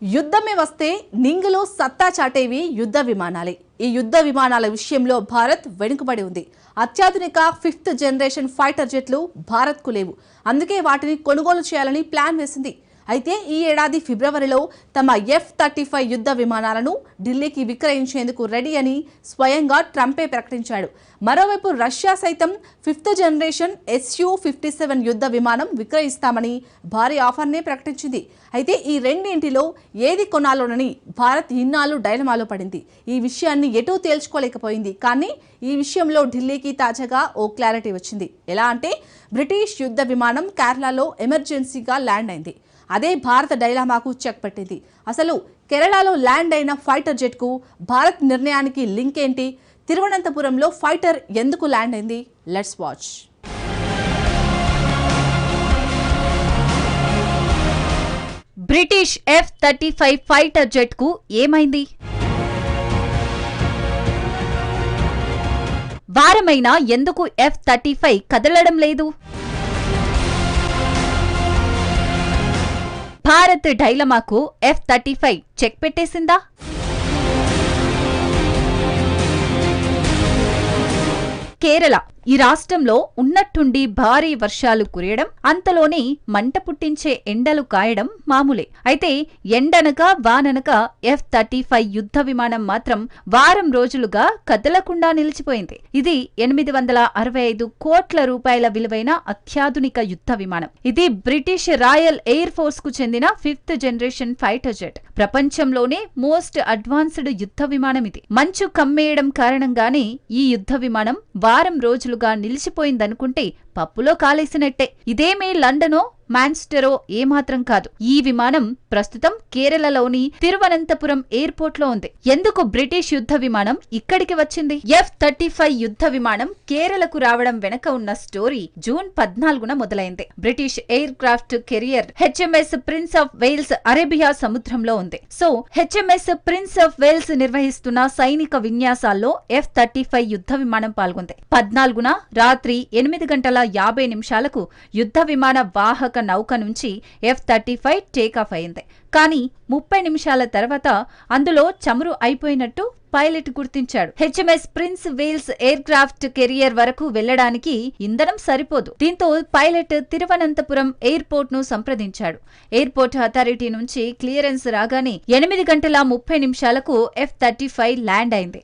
యుద్ధమే వస్తే నింగిలో సత్తా చాటేవి యుద్ధ విమానాలే. ఈ యుద్ధ విమానాల విషయంలో భారత్ వెనుకబడి ఉంది. అత్యాధునిక 5th జనరేషన్ ఫైటర్ జెట్లు భారత్కు లేవు. అందుకే వాటిని కొనుగోలు చేయాలని ప్లాన్ వేసింది. అయితే ఈ ఏడాది ఫిబ్రవరిలో తమ F-35 యుద్ధ విమానాలను ఢిల్లీకి విక్రయించేందుకు రెడీ అని స్వయంగా ట్రంపే ప్రకటించాడు. మరోవైపు రష్యా సైతం 5th జనరేషన్ Su-57 యుద్ధ విమానం విక్రయిస్తామని భారీ ఆఫర్నే ప్రకటించింది. అయితే ఈ రెండింటిలో ఏది కొనాలోనని భారత్ ఇన్నాళ్ళు డైలమాలో పడింది. ఈ విషయాన్ని ఎటూ తేల్చుకోలేకపోయింది. కానీ ఈ విషయంలో ఢిల్లీకి తాజాగా ఓ క్లారిటీ వచ్చింది. ఎలా అంటే బ్రిటిష్ యుద్ధ విమానం కేరళలో ఎమర్జెన్సీగా ల్యాండ్ అయింది. అదే భారత డైలామాకు చెక్ పెట్టింది. అసలు కేరళలో ల్యాండ్ అయిన ఫైటర్ జెట్కు భారత్ నిర్ణయానికి లింక్ ఏంటి? తిరువనంతపురంలో ఫైటర్ ఎందుకు ల్యాండ్ అయింది? Let's watch. British F-35 fighter జెట్కు ఏమైంది? వారమైనా ఎందుకు F-35 కదలడం లేదు? భారత్ డైలమాకు F-35 చెక్ పెట్టేసిందా? కేరళ ఈ రాష్ట్రంలో ఉన్నట్టుండి భారీ వర్షాలు కురియడం, అంతలోనే మంట పుట్టించే ఎండలు కాయడం మామూలే. అయితే ఎండనక వాననక F-35 యుద్ధ విమానం మాత్రం వారం రోజులుగా కదలకుండా నిలిచిపోయింది. ఇది 865 కోట్ల రూపాయల విలువైన అత్యాధునిక యుద్ధ విమానం. ఇది బ్రిటిష్ రాయల్ ఎయిర్ ఫోర్స్ కు చెందిన 5th జనరేషన్ ఫైటర్ జెట్. ప్రపంచంలోనే మోస్ట్ అడ్వాన్స్డ్ యుద్ధ విమానం ఇది. మంచు కమ్మేయడం కారణంగానే ఈ యుద్ధ విమానం వారం రోజులుగా నిలిచిపోయిందనుకుంటే పప్పులో కాలేసినట్టే. ఇదేమీ లండనో మాంచెస్టరో ఏమాత్రం కాదు. ఈ విమానం ప్రస్తుతం కేరళలోని తిరువనంతపురం ఎయిర్పోర్ట్ లో ఉంది. ఎందుకు బ్రిటిష్ యుద్ధ విమానం ఇక్కడికి వచ్చింది? F-35 యుద్ధ విమానం కేరళకు రావడం వెనక ఉన్న స్టోరీ జూన్ 14న మొదలైంది. British aircraft carrier HMS Prince of Wales Arabia సముద్రంలో ఉంది. So HMS Prince of Wales నిర్వహిస్తున్న సైనిక విన్యాసాల్లో F-35 యుద్ధ విమానం పాల్గొంది. 14న రాత్రి 8:50 యుద్ధ విమాన వాహక నౌక నుంచి F-35 టేకాఫ్ అయింది. కానీ 30 నిమిషాల తర్వాత అందులో చమురు అయిపోయినట్టు పైలట్ గుర్తించాడు. HMS Prince Wales aircraft carrier వరకు వెళ్లడానికి ఇంధనం సరిపోదు. దీంతో పైలట్ తిరువనంతపురం ఎయిర్పోర్ట్ ను సంప్రదించాడు. ఎయిర్పోర్ట్ అథారిటీ నుంచి క్లియరెన్స్ రాగానే 8:30 F-35 ల్యాండ్ అయింది.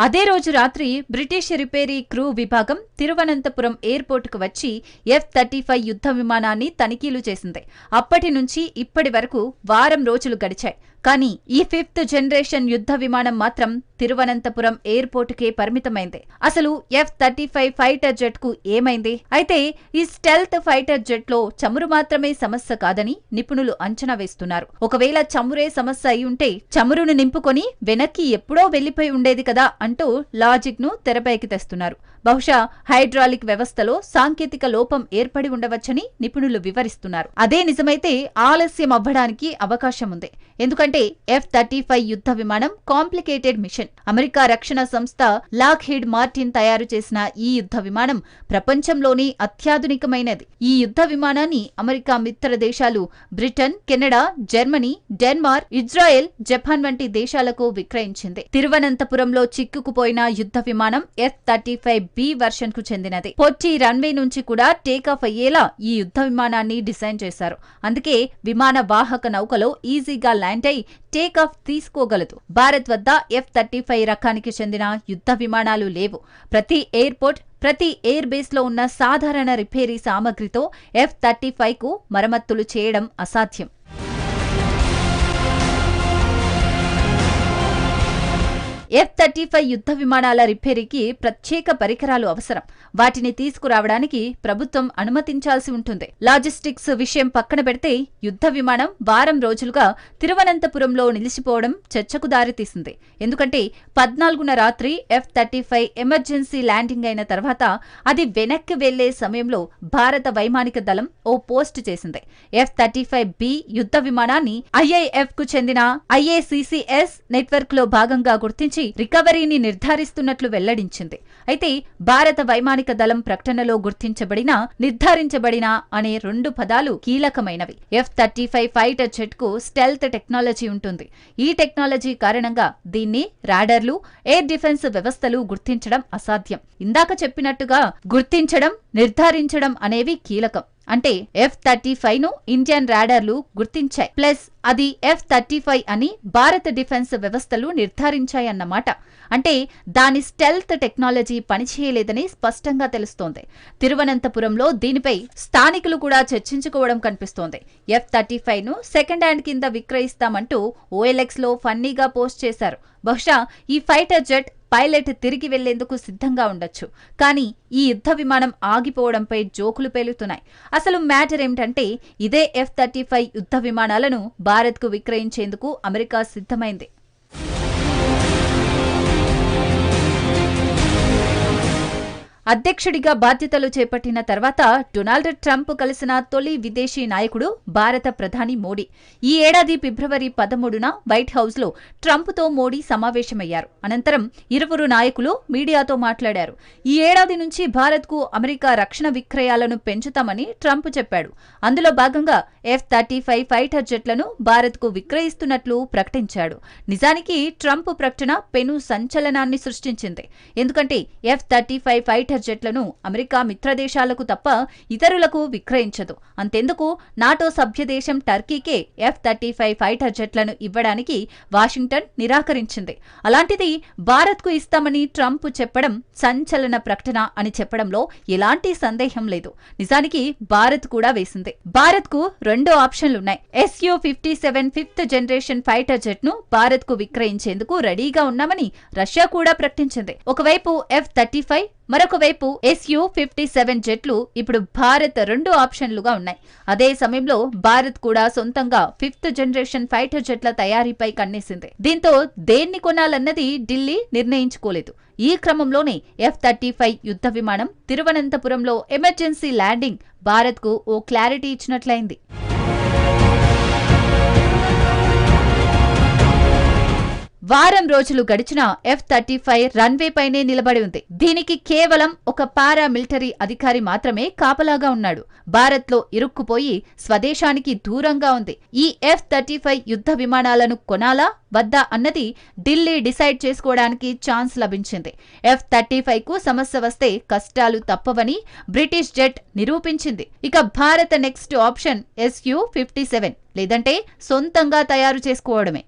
అదే రోజు రాత్రి బ్రిటిష్ రిపేరీ క్రూ విభాగం తిరువనంతపురం ఎయిర్పోర్టుకు వచ్చి F-35 యుద్ధ విమానాన్ని తనిఖీలు చేసింది. అప్పటి నుంచి ఇప్పటి వరకు వారం రోజులు గడిచాయి. కానీ ఈ 5th జనరేషన్ యుద్ధ విమానం మాత్రం తిరువనంతపురం ఎయిర్పోర్టుకే పరిమితమైంది. అసలు F-35 ఫైటర్ జెట్ కు ఏమైంది? అయితే ఈ స్టెల్త్ ఫైటర్ జెట్ లో చమురు మాత్రమే సమస్య కాదని నిపుణులు అంచనా వేస్తున్నారు. ఒకవేళ చమురే సమస్య అయి ఉంటే చమురును నింపుకొని వెనక్కి ఎప్పుడో వెళ్లిపోయి ఉండేది కదా అంటూ లాజిక్ ను తెరపైకి తెస్తున్నారు. బహుశా హైడ్రాలిక్ వ్యవస్థలో సాంకేతిక లోపం ఏర్పడి ఉండవచ్చని నిపుణులు వివరిస్తున్నారు. అదే నిజమైతే ఆలస్యం అవ్వడానికి అవకాశం ఉంది. ఎందుకంటే F-35 యుద్ధ విమానం కాంప్లికేటెడ్ మిషన్. అమెరికా రక్షణ సంస్థ లాక్హీడ్ మార్టిన్ తయారు చేసిన ఈ యుద్ధ విమానం ప్రపంచంలోనే అత్యాధునికమైనది. ఈ యుద్ధ విమానాన్ని అమెరికా మిత్ర దేశాలు Britain, Canada, Germany, Denmark, Israel, Japan వంటి దేశాలకు విక్రయించింది. తిరువనంతపురంలో చిక్కుకుపోయిన యుద్ధ విమానం F-35B వెర్షన్ కు చెందినది. పొట్టి రన్వే నుంచి కూడా టేకాఫ్ అయ్యేలా ఈ యుద్ధ విమానాన్ని డిజైన్ చేశారు. అందుకే విమాన వాహక నౌకలో ఈజీగా ల్యాండ్ అయి టేకాఫ్ తీసుకోగలదు. భారత్ వద్ద F-35 రకానికి చెందిన యుద్ధ విమానాలు లేవు. ప్రతి ఎయిర్పోర్ట్, ప్రతి ఎయిర్ బేస్ లో ఉన్న సాధారణ రిపేరీ సామగ్రితో F-35 కు మరమ్మతులు చేయడం అసాధ్యం. F-35 యుద్ధ విమానాల రిపేరీకి ప్రత్యేక పరికరాలు అవసరం. వాటిని తీసుకురావడానికి ప్రభుత్వం అనుమతించాల్సి ఉంటుంది. లాజిస్టిక్స్ విషయం పక్కన పెడితే యుద్ధ విమానం వారం రోజులుగా తిరువనంతపురంలో నిలిచిపోవడం చర్చకు దారితీసింది. ఎందుకంటే 14న రాత్రి F-35 ఎమర్జెన్సీ ల్యాండింగ్ అయిన తర్వాత అది వెనక్కి వెళ్లే సమయంలో భారత వైమానిక దళం ఓ పోస్ట్ చేసింది. F-35B యుద్ధ విమానాన్ని IIF కు చెందిన IACCS నెట్వర్క్ లో భాగంగా గుర్తించి నుంచి రికవరీని నిర్ధారిస్తున్నట్లు వెల్లడించింది. అయితే భారత వైమానిక దళం ప్రకటనలో గుర్తించబడిన, నిర్ధారించబడిన అనే 2 పదాలు కీలకమైనవి. F-35 ఫైటర్ జెట్ కు స్టెల్త్ టెక్నాలజీ ఉంటుంది. ఈ టెక్నాలజీ కారణంగా దీన్ని రాడర్లు, ఎయిర్ డిఫెన్స్ వ్యవస్థలు గుర్తించడం అసాధ్యం. ఇందాక చెప్పినట్టుగా గుర్తించడం, నిర్ధారించడం అనేవి కీలకం. అంటే F-35 ను ఇండియన్ రాడర్లు గుర్తించాయి, ప్లస్ అది F-35 అని భారత డిఫెన్స్ వ్యవస్థలు నిర్ధారించాయన్నమాట. అంటే దాని స్టెల్త్ టెక్నాలజీ పనిచేయలేదని స్పష్టంగా తెలుస్తోంది. తిరువనంతపురంలో దీనిపై స్థానికులు కూడా చర్చించుకోవడం కనిపిస్తోంది. F-35 ను సెకండ్ హ్యాండ్ కింద విక్రయిస్తామంటూ OLX లో ఫన్నీగా పోస్ట్ చేశారు. బహుశా ఈ ఫైటర్ జెట్ పైలట్ తిరిగి వెళ్లేందుకు సిద్ధంగా ఉండొచ్చు. కానీ ఈ యుద్ధ విమానం ఆగిపోవడంపై జోకులు పేలుతున్నాయి. అసలు మ్యాటర్ ఏమిటంటే, ఇదే F-35 యుద్ధ విమానాలను భారత్కు విక్రయించేందుకు అమెరికా సిద్ధమైంది. అధ్యక్షుడిగా బాధ్యతలు చేపట్టిన తర్వాత డొనాల్డ్ ట్రంప్ కలిసిన తొలి విదేశీ నాయకుడు భారత ప్రధాని మోడీ. ఈ ఏడాది ఫిబ్రవరి 13న వైట్ హౌస్ లో ట్రంప్తో మోడీ సమావేశమయ్యారు. అనంతరం ఇరువురు నాయకులు మీడియాతో మాట్లాడారు. ఈ ఏడాది నుంచి భారత్కు అమెరికా రక్షణ విక్రయాలను పెంచుతామని ట్రంప్ చెప్పాడు. అందులో భాగంగా F-35 ఫైటర్ జెట్లను భారత్కు విక్రయిస్తున్నట్లు ప్రకటించాడు. నిజానికి ట్రంప్ ప్రకటన పెను సంచలనాన్ని సృష్టించింది. ఎందుకంటే F-35 ఫైటర్ జెట్లను అమెరికా మిత్రదేశాలకు తప్ప ఇతరులకు విక్రయించదు. అంతెందుకు, నాటో సభ్యదేశం టర్కీకే F-35 ఫైటర్ జెట్లను ఇవ్వడానికి వాషింగ్టన్ నిరాకరించింది. అలాంటిది భారత్కు ఇస్తామని ట్రంప్ చెప్పడం సంచలన ప్రకటన అని చెప్పడంలో ఎలాంటి సందేహం లేదు. నిజానికి భారత్ కూడా వేసింది. భారత్కు 2 ఆప్షన్లున్నాయి. Su-57 5th generation fighter jet ను భారత్కు విక్రయించేందుకు రెడీగా ఉన్నామని రష్యా కూడా ప్రకటించింది. ఒకవైపు F-35, మరొక వైపు Su-57 జెట్లు ఇప్పుడు భారత్ 2 ఆప్షన్లుగా ఉన్నాయి. అదే సమయంలో భారత్ కూడా సొంతంగా 5th జనరేషన్ ఫైటర్ జెట్ల తయారీపై కన్నేసింది. దీంతో దేన్ని కొనాలన్నది ఢిల్లీ నిర్ణయించుకోలేదు. ఈ క్రమంలోనే F-35 యుద్ధ విమానం తిరువనంతపురంలో ఎమర్జెన్సీ ల్యాండింగ్ భారత్కు ఓ క్లారిటీ ఇచ్చినట్లయింది. వారం రోజులు గడిచిన F-35 రన్వేపైనే నిలబడి ఉంది. దీనికి కేవలం ఒక పారామిలిటరీ అధికారి మాత్రమే కాపలాగా ఉన్నాడు. భారత్లో ఇరుక్కుపోయి స్వదేశానికి దూరంగా ఉంది. ఈ F-35 యుద్ధ విమానాలను కొనాలా వద్దా అన్నది ఢిల్లీ డిసైడ్ చేసుకోవడానికి ఛాన్స్ లభించింది. F-35 కు సమస్య వస్తే కష్టాలు తప్పవని బ్రిటిష్ జెట్ నిరూపించింది. ఇక భారత నెక్స్ట్ ఆప్షన్ Su-57, లేదంటే సొంతంగా తయారు చేసుకోవడమే.